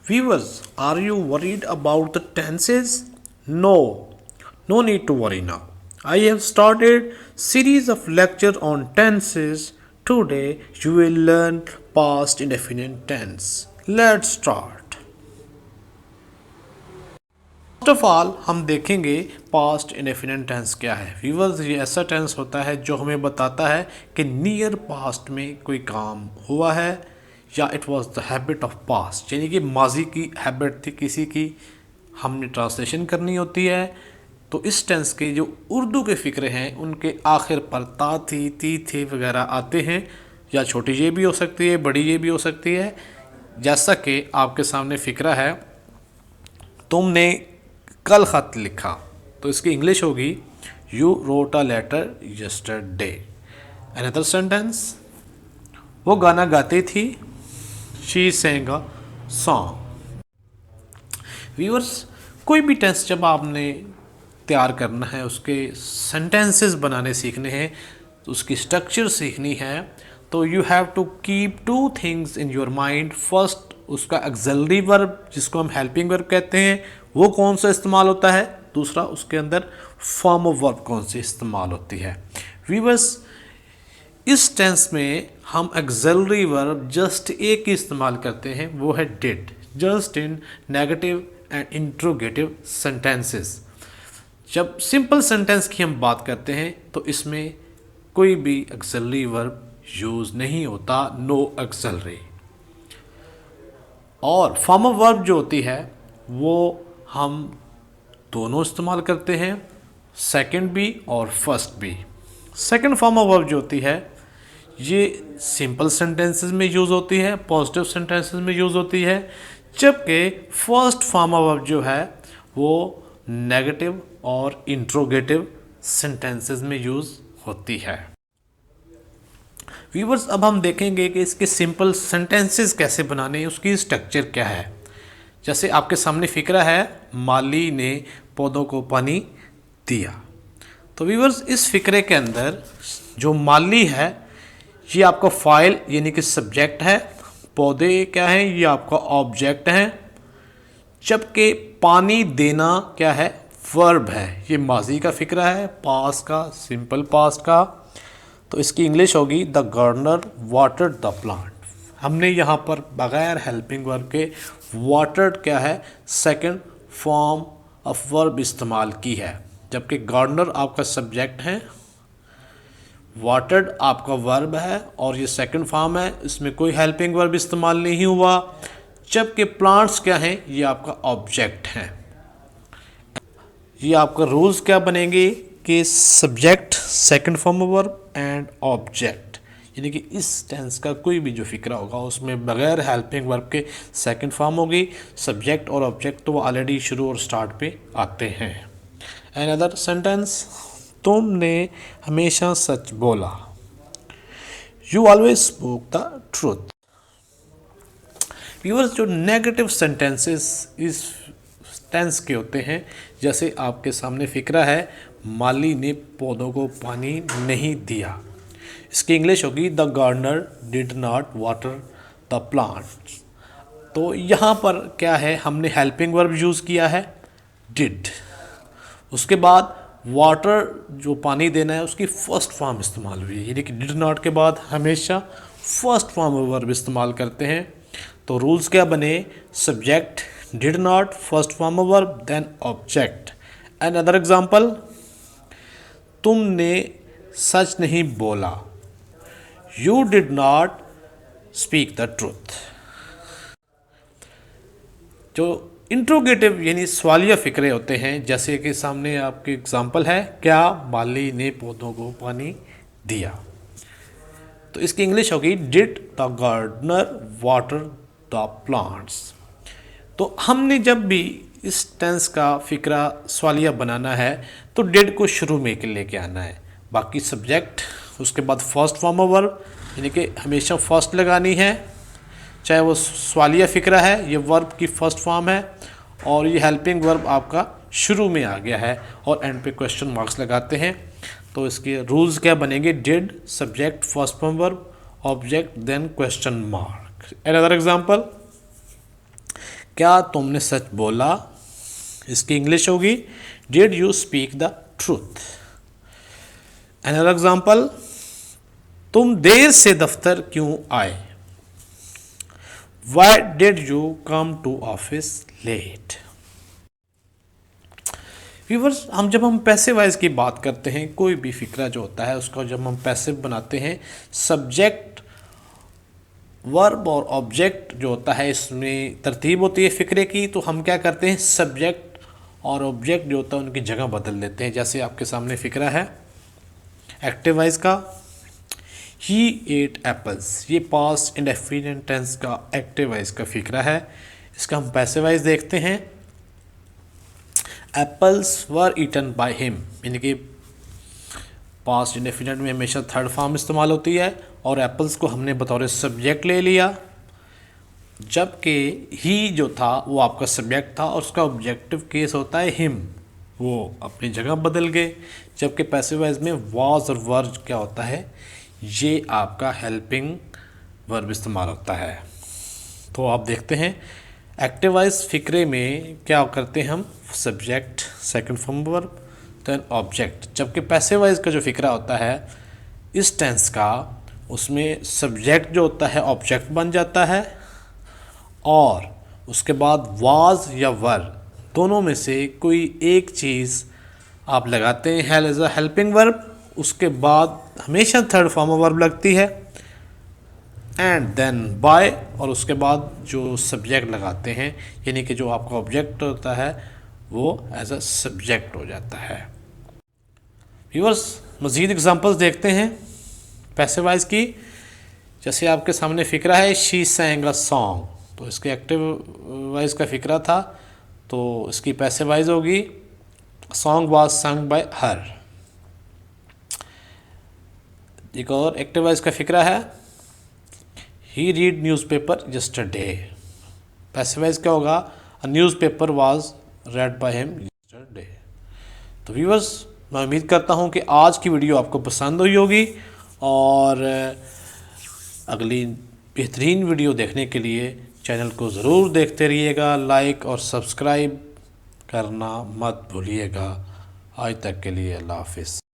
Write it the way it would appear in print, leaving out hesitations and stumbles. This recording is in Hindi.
Viewers, are you worried about the tenses? No, no need to worry now. I have started series of lecture on tenses. Today you will learn past indefinite tense. Let's start. First of all हम देखेंगे पास्ट इंडेफिनिट टेंस क्या है। व्यूअर्स, ये ऐसा टेंस होता है जो हमें बताता है कि नियर पास्ट में कोई काम हुआ है या it was the habit of past, यानी कि माजी की हैबिट थी किसी की, हमने ट्रांसलेशन करनी होती है। तो इस टेंस के जो उर्दू के फ़िक्रे हैं उनके आखिर पर ता थी, ती थे वगैरह आते हैं, या छोटी ये भी हो सकती है, बड़ी ये भी हो सकती है। जैसा कि आपके सामने फ़िक्रा है, तुमने कल ख़त लिखा, तो इसकी इंग्लिश होगी you wrote a letter yesterday. Another sentence, वो गाना गाती थी, she sang a song. Viewers, कोई भी टेंस जब आपने तैयार करना है, उसके सेंटेंसेस बनाने सीखने हैं, तो उसकी स्ट्रक्चर सीखनी है, तो you have to keep two things in your mind. First, उसका एक्सेलरी वर्ब जिसको हम हेल्पिंग वर्ब कहते हैं वो कौन सा इस्तेमाल होता है। दूसरा, उसके अंदर फॉर्म ऑफ वर्ब कौन सी इस्तेमाल होती है। व्यूअर्स, इस टेंस में हम एक्सेलरी वर्ब जस्ट एक ही इस्तेमाल करते हैं, वो है did, just in negative and interrogative sentences. जब सिंपल सेंटेंस की हम बात करते हैं तो इसमें कोई भी एक्सेलरी वर्ब यूज़ नहीं होता, नो एक्सेलरी। और फॉर्म ऑफ वर्ब जो होती है वो हम दोनों इस्तेमाल करते हैं, सेकंड भी और फर्स्ट भी। सेकंड फॉर्म ऑफ वर्ब जो होती है ये सिंपल सेंटेंसेस में यूज़ होती है, पॉजिटिव सेंटेंसेस में यूज़ होती है, जबकि फर्स्ट फॉर्म ऑफ वर्ब जो है वो नेगेटिव और इंट्रोगेटिव सेंटेंसेस में यूज़ होती है। व्यूवर्स, अब हम देखेंगे कि इसके सिंपल सेंटेंसेस कैसे बनाने हैं, उसकी स्ट्रक्चर क्या है। जैसे आपके सामने फिक्रा है, माली ने पौधों को पानी दिया। तो व्यूवर्स, इस फिक्रे के अंदर जो माली है ये आपका फाइल यानी कि सब्जेक्ट है, पौधे क्या है ये आपका ऑब्जेक्ट है, जबकि पानी देना क्या है, वर्ब है। ये माजी का फिक्रा है, पास्ट का, सिंपल पास्ट का। तो इसकी इंग्लिश होगी the gardener watered the plant. हमने यहाँ पर बगैर हेल्पिंग वर्ब के वाटर्ड क्या है, सेकंड फॉर्म ऑफ वर्ब इस्तेमाल की है, जबकि गार्डनर आपका सब्जेक्ट है, वाटर्ड आपका वर्ब है और ये सेकंड फॉर्म है, इसमें कोई हेल्पिंग वर्ब इस्तेमाल नहीं हुआ। जबकि प्लांट्स क्या हैं, ये आपका ऑब्जेक्ट है। ये आपका रूल्स क्या बनेंगे कि subject, second form of verb and object, यानी कि इस टेंस का कोई भी जो फिक्रा होगा उसमें बगैर हेल्पिंग वर्ब के सेकंड फॉर्म होगी, सब्जेक्ट और ऑब्जेक्ट तो वो ऑलरेडी शुरू और स्टार्ट पे आते हैं। अनदर सेंटेंस, तुमने हमेशा सच बोला, you always spoke the truth. Viewers, जो नेगेटिव सेंटेंसेस इस टेंस के होते हैं, जैसे आपके सामने फिक्रा है, माली ने पौधों को पानी नहीं दिया। इसकी इंग्लिश होगी the gardener did not water the plant. तो यहाँ पर क्या है, हमने हेल्पिंग वर्ब यूज़ किया है डिड, उसके बाद वाटर जो पानी देना है उसकी फर्स्ट फॉर्म इस्तेमाल हुई है, यानी कि डिड नॉट के बाद हमेशा फर्स्ट फॉर्म वर्ब इस्तेमाल करते हैं। तो रूल्स क्या बने, subject did not, first form verb, then object. And other example, तुमने सच नहीं बोला, you did not speak the truth. जो इंट्रोगेटिव यानी सवालिया फिक्रे होते हैं, जैसे कि सामने आपके एग्जाम्पल है, क्या माली ने पौधों को पानी दिया। तो इसकी इंग्लिश होगी did the gardener water the plants. तो हमने जब भी इस टेंस का फिक्रा सवालिया बनाना है तो डिड को शुरू में लेके आना है, बाकी सब्जेक्ट, उसके बाद फर्स्ट फॉर्म ऑफ वर्ब, यानी कि हमेशा फर्स्ट लगानी है, चाहे वो सवालिया फिक्रा है, ये वर्ब की फर्स्ट फॉर्म है, और ये हेल्पिंग वर्ब आपका शुरू में आ गया है और एंड पे क्वेश्चन मार्क्स लगाते हैं। तो इसके रूल्स क्या बनेंगे, did, subject, first form verb, object, then question mark. Another example, क्या तुमने सच बोला, इसकी इंग्लिश होगी did you speak the truth. Another example, तुम देर से दफ्तर क्यों आए, why did you come to office late. Viewers, जब हम पैसे वाइज की बात करते हैं, कोई भी फिक्रा जो होता है उसका जब हम पैसिव बनाते हैं, सब्जेक्ट वर्ब और ऑब्जेक्ट जो होता है इसमें तरतीब होती है फिक्रे की, तो हम क्या करते हैं सब्जेक्ट और ऑब्जेक्ट जो होता है उनकी जगह बदल देते हैं। जैसे आपके सामने फिक्रा है एक्टिव वाइज का, ही एट एप्पल्स, ये पास्ट इंडेफिनिट टेंस का एक्टिव वाइज का फिक्रा है। इसका हम पैसिव वाइज देखते हैं, apples were eaten by him, यानी कि पास्ट इंडेफिनिट में हमेशा थर्ड फॉर्म इस्तेमाल होती है और एप्पल्स को हमने बतौर सब्जेक्ट ले लिया, जबकि ही जो था वो आपका सब्जेक्ट था और उसका ऑब्जेक्टिव केस होता है हिम, वो अपनी जगह बदल गए। जबकि पैसिव वॉइस में वाज और वर क्या होता है, ये आपका हेल्पिंग वर्ब इस्तेमाल होता है। तो आप देखते हैं एक्टिव वॉइस फिक्रे में क्या करते हैं हम, subject second form verb then object. जबकि पैसिव वॉइस का जो फिक्रा होता है इस टेंस का, उसमें सब्जेक्ट जो होता है ऑब्जेक्ट बन जाता है और उसके बाद वाज या वर दोनों में से कोई एक चीज़ आप लगाते हैं हेल एज अ हेल्पिंग वर्ब, उसके बाद हमेशा थर्ड फॉर्म वर्ब लगती है एंड देन बाय, और उसके बाद जो सब्जेक्ट लगाते हैं यानी कि जो आपका ऑब्जेक्ट होता है वो एज अ सब्जेक्ट हो जाता है। व्यूअर्स, मज़ीद एग्जांपल्स देखते हैं पैसिव वॉइस की। जैसे आपके सामने फिक्रा है शी सैंग अ सॉन्ग, तो इसके एक्टिव वॉइस का फिक्रा था तो इसकी पैसिव वॉइस होगी song was sung by her. एक और एक्टिव वॉइस का फिक्रा है ही read newspaper yesterday, passive voice क्या होगा, a newspaper was read by him yesterday. तो व्यूअर्स, मैं उम्मीद करता हूँ कि आज की वीडियो आपको पसंद हुई होगी और अगली बेहतरीन वीडियो देखने के लिए चैनल को ज़रूर देखते रहिएगा, लाइक और सब्सक्राइब करना मत भूलिएगा। आज तक के लिए अल्लाह हाफिज़।